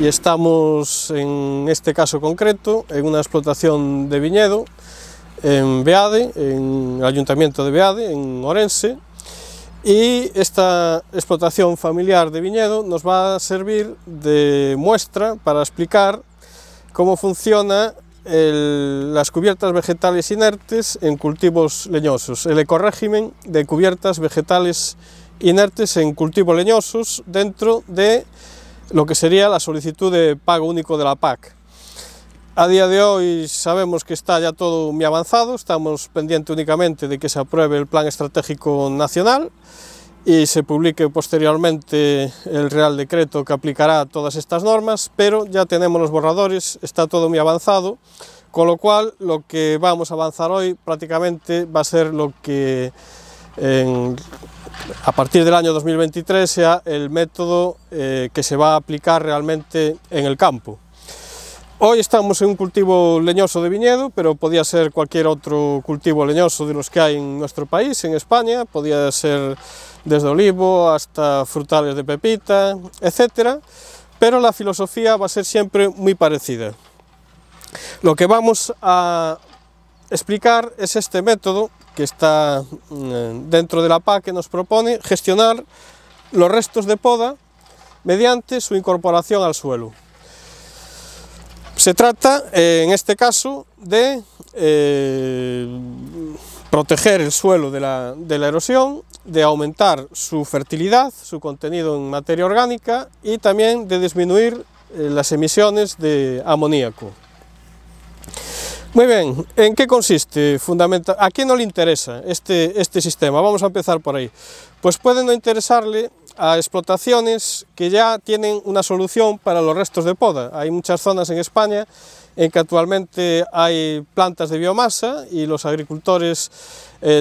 y estamos en este caso concreto en una explotación de viñedo en Beade, en el Ayuntamiento de Beade, en Orense, y esta explotación familiar de viñedo nos va a servir de muestra para explicar cómo funciona las cubiertas vegetales inertes en cultivos leñosos, el ecorégimen de cubiertas vegetales inertes en cultivos leñosos dentro de lo que sería la solicitud de pago único de la PAC. A día de hoy sabemos que está ya todo muy avanzado, estamos pendientes únicamente de que se apruebe el Plan Estratégico Nacional y se publique posteriormente el Real Decreto que aplicará todas estas normas, pero ya tenemos los borradores, está todo muy avanzado, con lo cual lo que vamos a avanzar hoy prácticamente va a ser lo que a partir del año 2023 sea el método que se va a aplicar realmente en el campo. Hoy estamos en un cultivo leñoso de viñedo, pero podía ser cualquier otro cultivo leñoso de los que hay en nuestro país, en España, podía ser desde olivo hasta frutales de pepita, etc. Pero la filosofía va a ser siempre muy parecida. Lo que vamos a explicar es este método que está dentro de la PAC, que nos propone gestionar los restos de poda mediante su incorporación al suelo. Se trata, en este caso, de proteger el suelo de la erosión, de aumentar su fertilidad, su contenido en materia orgánica y también de disminuir las emisiones de amoníaco. Muy bien, ¿en qué consiste fundamentalmente? ¿A quién no le interesa este sistema? Vamos a empezar por ahí. Pues puede no interesarle a explotaciones que ya tienen una solución para los restos de poda. Hay muchas zonas en España en que actualmente hay plantas de biomasa y los agricultores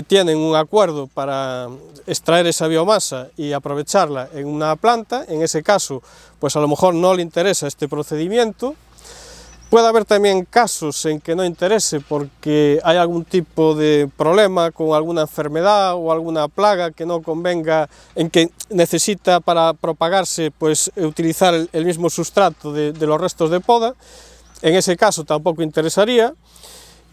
tienen un acuerdo para extraer esa biomasa y aprovecharla en una planta. En ese caso, pues a lo mejor no le interesa este procedimiento. Puede haber también casos en que no interese porque hay algún tipo de problema con alguna enfermedad o alguna plaga que no convenga, en que necesita para propagarse pues utilizar el mismo sustrato de los restos de poda. En ese caso tampoco interesaría,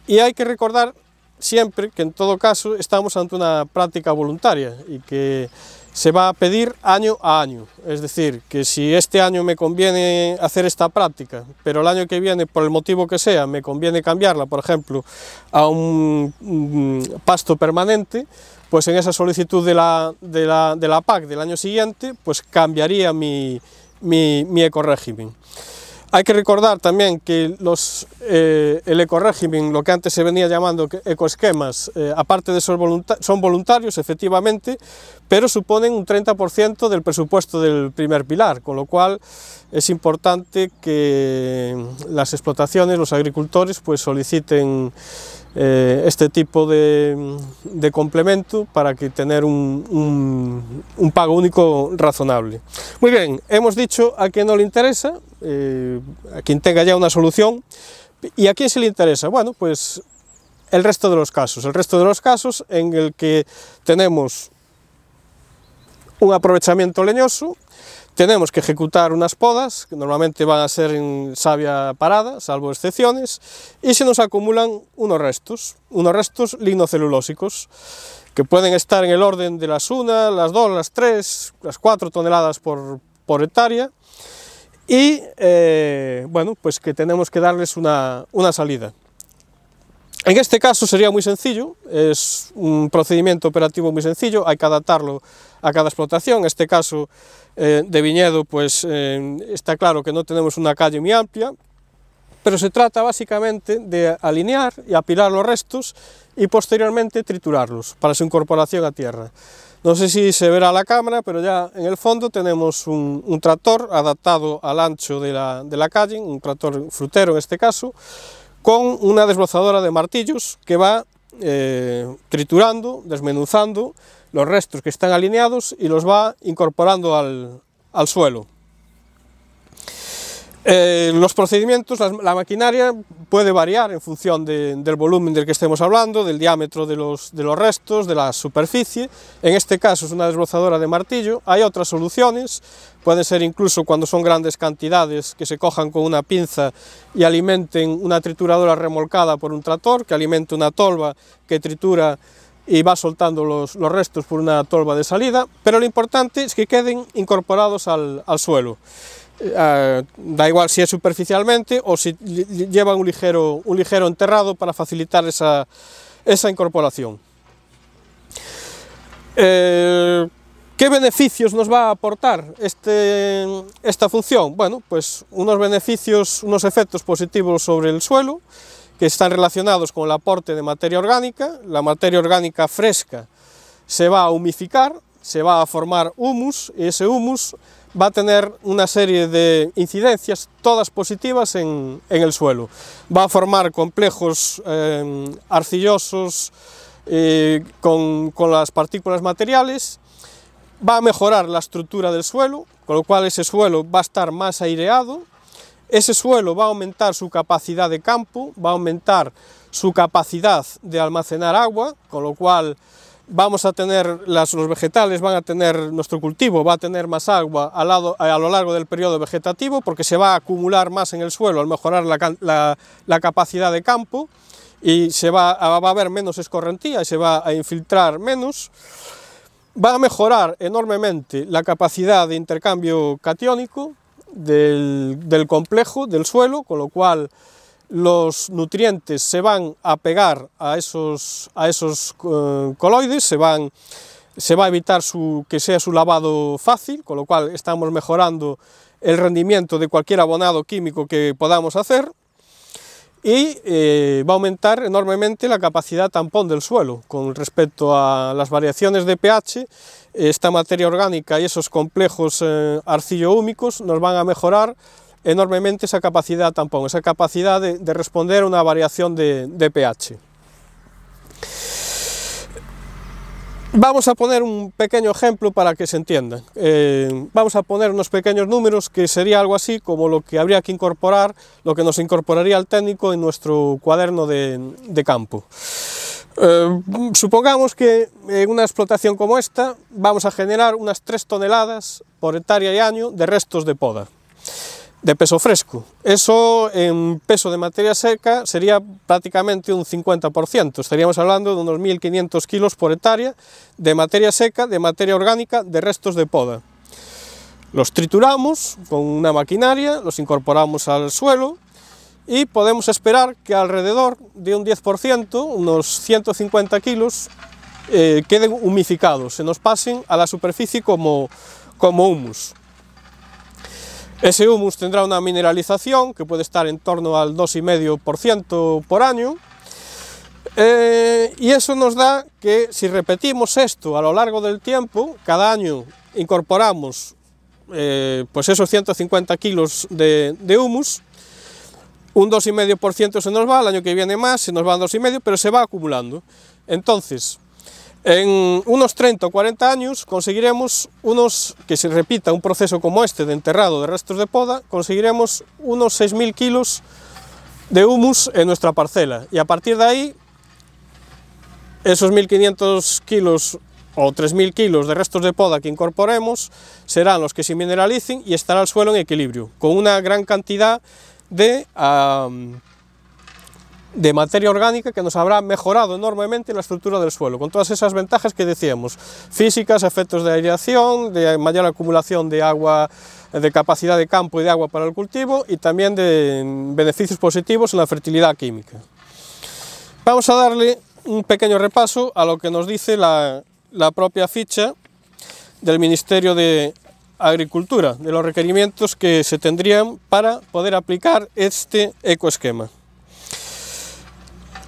y hay que recordar siempre que en todo caso estamos ante una práctica voluntaria y que se va a pedir año a año, es decir, que si este año me conviene hacer esta práctica, pero el año que viene, por el motivo que sea, me conviene cambiarla, por ejemplo, a un pasto permanente, pues en esa solicitud de la PAC del año siguiente, pues cambiaría mi ecorégimen. Hay que recordar también que el ecorégimen, lo que antes se venía llamando ecoesquemas, aparte de ser son voluntarios, efectivamente, pero suponen un 30% del presupuesto del primer pilar, con lo cual es importante que las explotaciones, los agricultores, pues soliciten este tipo de complemento para que tener un pago único razonable. Muy bien, hemos dicho a quien no le interesa, a quien tenga ya una solución. ¿Y a quién se le interesa? Bueno, pues el resto de los casos en el que tenemos un aprovechamiento leñoso, tenemos que ejecutar unas podas, que normalmente van a ser en savia parada, salvo excepciones, y se nos acumulan unos restos lignocelulósicos, que pueden estar en el orden de las 1, las 2, las 3, las 4 toneladas por hectárea, y bueno, pues que tenemos que darles una salida. En este caso sería muy sencillo, es un procedimiento operativo muy sencillo, hay que adaptarlo a cada explotación. En este caso de viñedo, pues está claro que no tenemos una calle muy amplia, pero se trata básicamente de alinear y apilar los restos y posteriormente triturarlos para su incorporación a tierra. No sé si se verá la cámara, pero ya en el fondo tenemos un tractor adaptado al ancho de la calle, un tractor frutero en este caso, con una desbrozadora de martillos que va triturando, desmenuzando los restos que están alineados y los va incorporando al suelo. Los procedimientos, la maquinaria puede variar en función del volumen del que estemos hablando, del diámetro de los restos, de la superficie. En este caso es una desbrozadora de martillo. Hay otras soluciones, pueden ser incluso cuando son grandes cantidades que se cojan con una pinza y alimenten una trituradora remolcada por un tractor, que alimente una tolva que tritura y va soltando los restos por una tolva de salida, pero lo importante es que queden incorporados al suelo. Da igual si es superficialmente o si llevan un ligero enterrado para facilitar esa incorporación. ¿Qué beneficios nos va a aportar esta función? Bueno, pues unos efectos positivos sobre el suelo, que están relacionados con el aporte de materia orgánica. La materia orgánica fresca se va a humificar, se va a formar humus, y ese humus va a tener una serie de incidencias, todas positivas en el suelo. Va a formar complejos arcillosos con las partículas materiales, va a mejorar la estructura del suelo, con lo cual ese suelo va a estar más aireado, ese suelo va a aumentar su capacidad de campo, va a aumentar su capacidad de almacenar agua, con lo cual vamos a tener, los vegetales van a tener, nuestro cultivo va a tener más agua a lo largo del periodo vegetativo, porque se va a acumular más en el suelo al mejorar la capacidad de campo, y va a haber menos escorrentía y se va a infiltrar menos. Va a mejorar enormemente la capacidad de intercambio catiónico del complejo, del suelo, con lo cual los nutrientes se van a pegar a esos coloides, se va a evitar que sea su lavado fácil, con lo cual estamos mejorando el rendimiento de cualquier abonado químico que podamos hacer, y va a aumentar enormemente la capacidad tampón del suelo. Con respecto a las variaciones de pH, esta materia orgánica y esos complejos arcillo-húmicos nos van a mejorar enormemente esa capacidad tampón, esa capacidad de responder a una variación de pH. Vamos a poner un pequeño ejemplo para que se entienda. Vamos a poner unos pequeños números, que sería algo así como lo que habría que incorporar, lo que nos incorporaría el técnico en nuestro cuaderno de campo. Supongamos que en una explotación como esta vamos a generar unas 3 toneladas por hectárea y año de restos de poda, de peso fresco. Eso en peso de materia seca sería prácticamente un 50%, estaríamos hablando de unos 1.500 kilos por hectárea de materia seca, de materia orgánica, de restos de poda. Los trituramos con una maquinaria, los incorporamos al suelo y podemos esperar que alrededor de un 10%, unos 150 kilos, queden humificados, se nos pasen a la superficie como humus. Ese humus tendrá una mineralización que puede estar en torno al 2,5% por año, y eso nos da que, si repetimos esto a lo largo del tiempo, cada año incorporamos pues esos 150 kilos de humus, un 2,5% se nos va, el año que viene más, se nos va 2,5%, pero se va acumulando. Entonces, en unos 30 o 40 años conseguiremos que se repita un proceso como este de enterrado de restos de poda, conseguiremos unos 6.000 kilos de humus en nuestra parcela, y a partir de ahí esos 1.500 kilos o 3.000 kilos de restos de poda que incorporemos serán los que se mineralicen y estará el suelo en equilibrio, con una gran cantidad de materia orgánica que nos habrá mejorado enormemente la estructura del suelo, con todas esas ventajas que decíamos, físicas, efectos de aireación, de mayor acumulación de agua, de capacidad de campo y de agua para el cultivo, y también de beneficios positivos en la fertilidad química. Vamos a darle un pequeño repaso a lo que nos dice la propia ficha del Ministerio de Agricultura, de los requerimientos que se tendrían para poder aplicar este ecoesquema.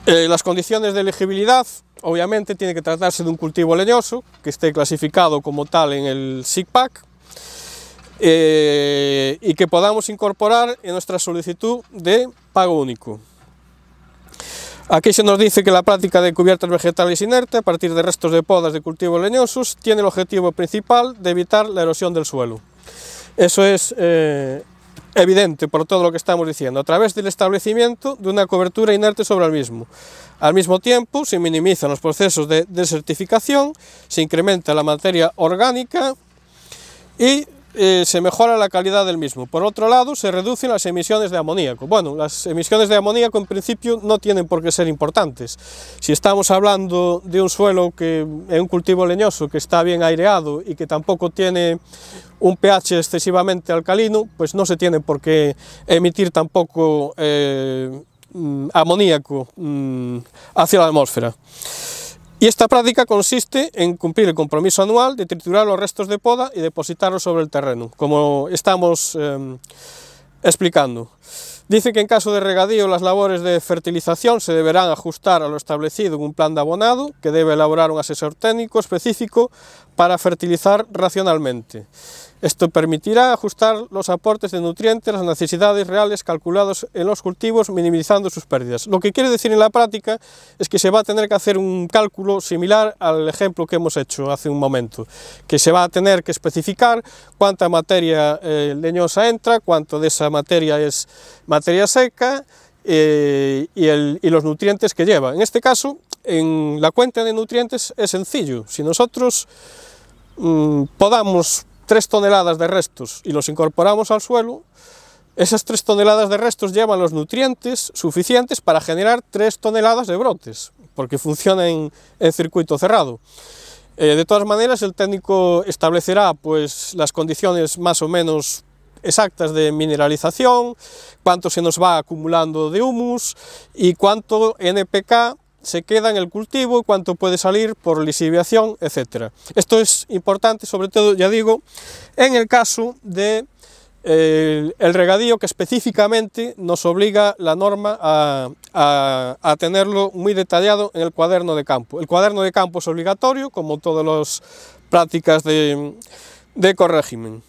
Las condiciones de elegibilidad, obviamente, tiene que tratarse de un cultivo leñoso, que esté clasificado como tal en el SICPAC, y que podamos incorporar en nuestra solicitud de pago único. Aquí se nos dice que la práctica de cubiertas vegetales inertes a partir de restos de podas de cultivos leñosos tiene el objetivo principal de evitar la erosión del suelo. Eso es evidente por todo lo que estamos diciendo, a través del establecimiento de una cobertura inerte sobre el mismo. Al mismo tiempo, se minimizan los procesos de desertificación, se incrementa la materia orgánica y se mejora la calidad del mismo. Por otro lado, se reducen las emisiones de amoníaco. Bueno, las emisiones de amoníaco en principio no tienen por qué ser importantes. Si estamos hablando de un suelo en un cultivo leñoso que está bien aireado y que tampoco tiene un pH excesivamente alcalino, pues no se tiene por qué emitir tampoco amoníaco hacia la atmósfera. Y esta práctica consiste en cumplir el compromiso anual de triturar los restos de poda y depositarlos sobre el terreno, como estamos explicando. Dice que en caso de regadío las labores de fertilización se deberán ajustar a lo establecido en un plan de abonado que debe elaborar un asesor técnico específico para fertilizar racionalmente. Esto permitirá ajustar los aportes de nutrientes a las necesidades reales calculados en los cultivos, minimizando sus pérdidas. Lo que quiere decir en la práctica es que se va a tener que hacer un cálculo similar al ejemplo que hemos hecho hace un momento, que se va a tener que especificar cuánta materia leñosa entra, cuánto de esa materia es materia seca y los nutrientes que lleva. En este caso, en la cuenta de nutrientes es sencillo. Si nosotros podamos 3 toneladas de restos y los incorporamos al suelo, esas 3 toneladas de restos llevan los nutrientes suficientes para generar 3 toneladas de brotes, porque funciona en circuito cerrado. De todas maneras, el técnico establecerá pues, las condiciones más o menos exactas de mineralización, cuánto se nos va acumulando de humus y cuánto NPK se queda en el cultivo, cuánto puede salir por lisiviación, etc. Esto es importante, sobre todo, ya digo, en el caso de el regadío, que específicamente nos obliga la norma a tenerlo muy detallado en el cuaderno de campo. El cuaderno de campo es obligatorio, como todas las prácticas de ecorégimen.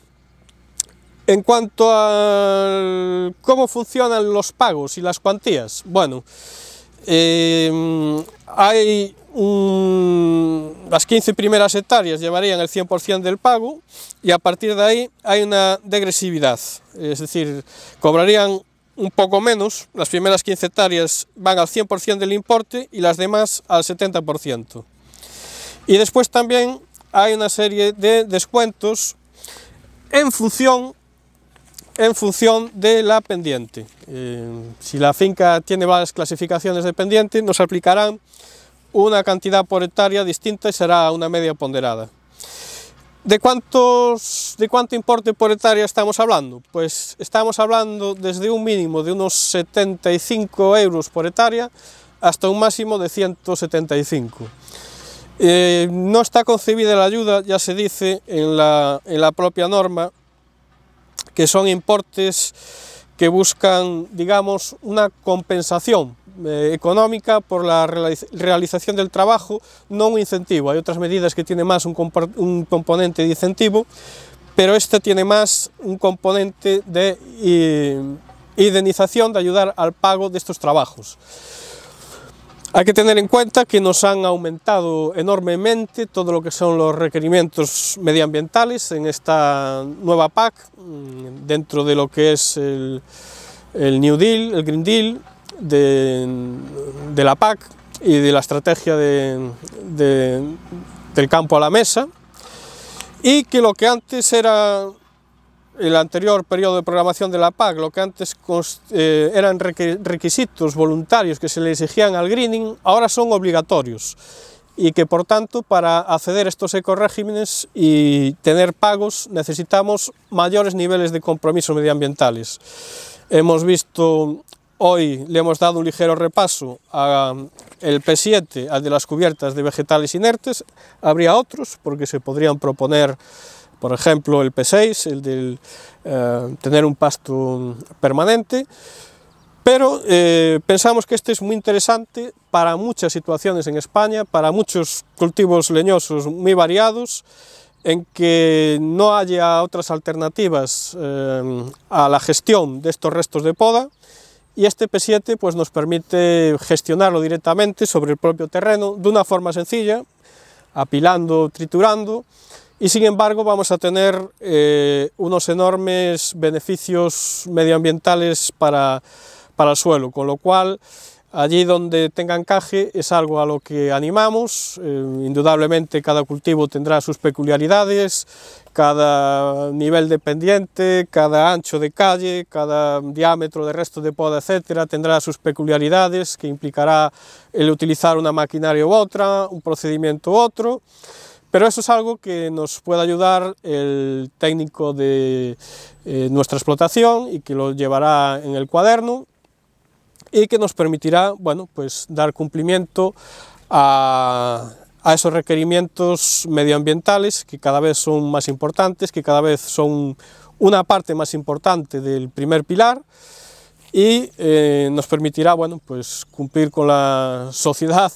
En cuanto a cómo funcionan los pagos y las cuantías, bueno, las 15 primeras hectáreas llevarían el 100% del pago y a partir de ahí hay una degresividad, es decir, cobrarían un poco menos, las primeras 15 hectáreas van al 100% del importe y las demás al 70%. Y después también hay una serie de descuentos en función de la pendiente. Si la finca tiene varias clasificaciones de pendiente, nos aplicarán una cantidad por hectárea distinta y será una media ponderada. ¿De cuánto importe por hectárea estamos hablando? Pues estamos hablando desde un mínimo de unos 75 euros por hectárea hasta un máximo de 175. No está concebida la ayuda, ya se dice en la propia norma, que son importes que buscan, digamos, una compensación económica por la realización del trabajo, no un incentivo. Hay otras medidas que tienen más un componente de incentivo, pero este tiene más un componente de indemnización, de ayudar al pago de estos trabajos. Hay que tener en cuenta que nos han aumentado enormemente todo lo que son los requerimientos medioambientales en esta nueva PAC, dentro de lo que es el New Deal, el Green Deal de la PAC y de la estrategia del campo a la mesa, y que lo que antes era el anterior periodo de programación de la PAC, lo que antes eran requisitos voluntarios que se le exigían al greening, ahora son obligatorios, y que por tanto para acceder a estos ecoregímenes y tener pagos necesitamos mayores niveles de compromisos medioambientales. Hemos visto hoy, le hemos dado un ligero repaso al P7, al de las cubiertas de vegetales inertes. Habría otros, porque se podrían proponer, por ejemplo, el P6, el de tener un pasto permanente, pero pensamos que este es muy interesante para muchas situaciones en España, para muchos cultivos leñosos muy variados, en que no haya otras alternativas a la gestión de estos restos de poda, y este P7 pues, nos permite gestionarlo directamente sobre el propio terreno de una forma sencilla, apilando, triturando, y sin embargo vamos a tener unos enormes beneficios medioambientales para el suelo, con lo cual allí donde tenga encaje es algo a lo que animamos. Indudablemente cada cultivo tendrá sus peculiaridades, cada nivel de pendiente, cada ancho de calle, cada diámetro de resto de poda, etcétera, tendrá sus peculiaridades que implicará el utilizar una maquinaria u otra, un procedimiento u otro, pero eso es algo que nos puede ayudar el técnico de nuestra explotación y que lo llevará en el cuaderno y que nos permitirá, bueno, pues dar cumplimiento a esos requerimientos medioambientales que cada vez son más importantes, que cada vez son una parte más importante del primer pilar, y nos permitirá, bueno, pues cumplir con la sociedad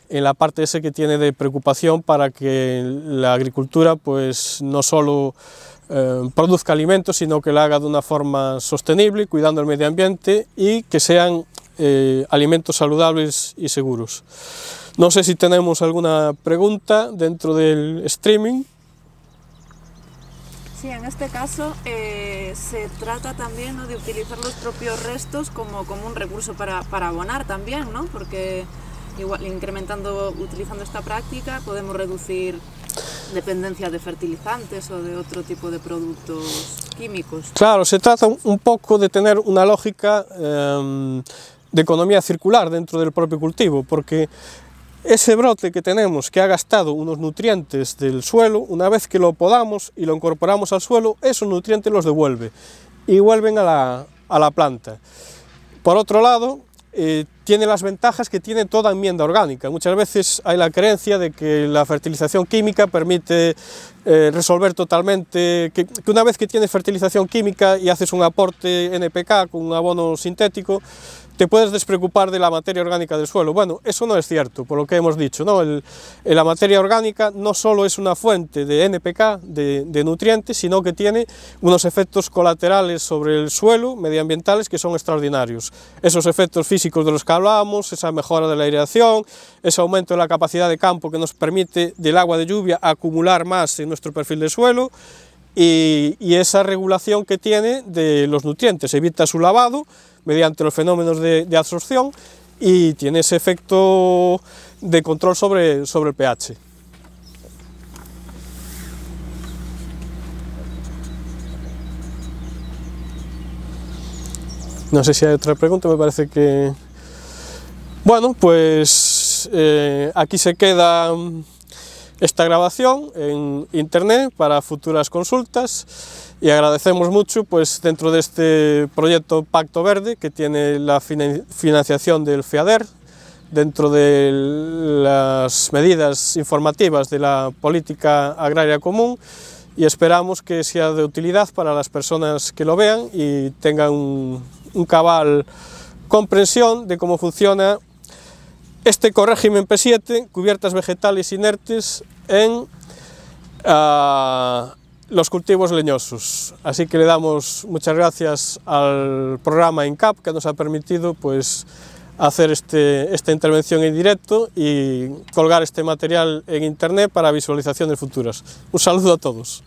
en la parte esa que tiene de preocupación para que la agricultura pues no solo produzca alimentos, sino que la haga de una forma sostenible, cuidando el medio ambiente y que sean alimentos saludables y seguros. No sé si tenemos alguna pregunta dentro del streaming. Sí, en este caso se trata también, ¿no?, de utilizar los propios restos como un recurso para abonar también, ¿no? Porque igual utilizando esta práctica podemos reducir dependencia de fertilizantes o de otro tipo de productos químicos. Claro, se trata un poco de tener una lógica de economía circular dentro del propio cultivo, porque ese brote que tenemos que ha gastado unos nutrientes del suelo, una vez que lo podamos y lo incorporamos al suelo, esos nutrientes los devuelve y vuelven a la planta. Por otro lado, tiene las ventajas que tiene toda enmienda orgánica. Muchas veces hay la creencia de que la fertilización química permite resolver totalmente, que una vez que tienes fertilización química y haces un aporte NPK con un abono sintético, te puedes despreocupar de la materia orgánica del suelo. Bueno, eso no es cierto, por lo que hemos dicho, ¿no? La materia orgánica no solo es una fuente de NPK, de nutrientes, sino que tiene unos efectos colaterales sobre el suelo, medioambientales, que son extraordinarios. Esos efectos físicos de los que hablábamos, esa mejora de la aireación, ese aumento de la capacidad de campo que nos permite del agua de lluvia acumular más en nuestro perfil de suelo, y esa regulación que tiene de los nutrientes, evita su lavado mediante los fenómenos de absorción y tiene ese efecto de control sobre el pH. No sé si hay otra pregunta, me parece que... Bueno, pues aquí se queda esta grabación en internet para futuras consultas, y agradecemos mucho, pues, dentro de este proyecto Pacto Verde, que tiene la financiación del FEADER, dentro de las medidas informativas de la Política Agraria Común, y esperamos que sea de utilidad para las personas que lo vean y tengan un cabal comprensión de cómo funciona este ecorégimen P7, cubiertas vegetales inertes en los cultivos leñosos. Así que le damos muchas gracias al programa INCAP, que nos ha permitido, pues, hacer esta intervención en directo y colgar este material en internet para visualizaciones futuras. Un saludo a todos.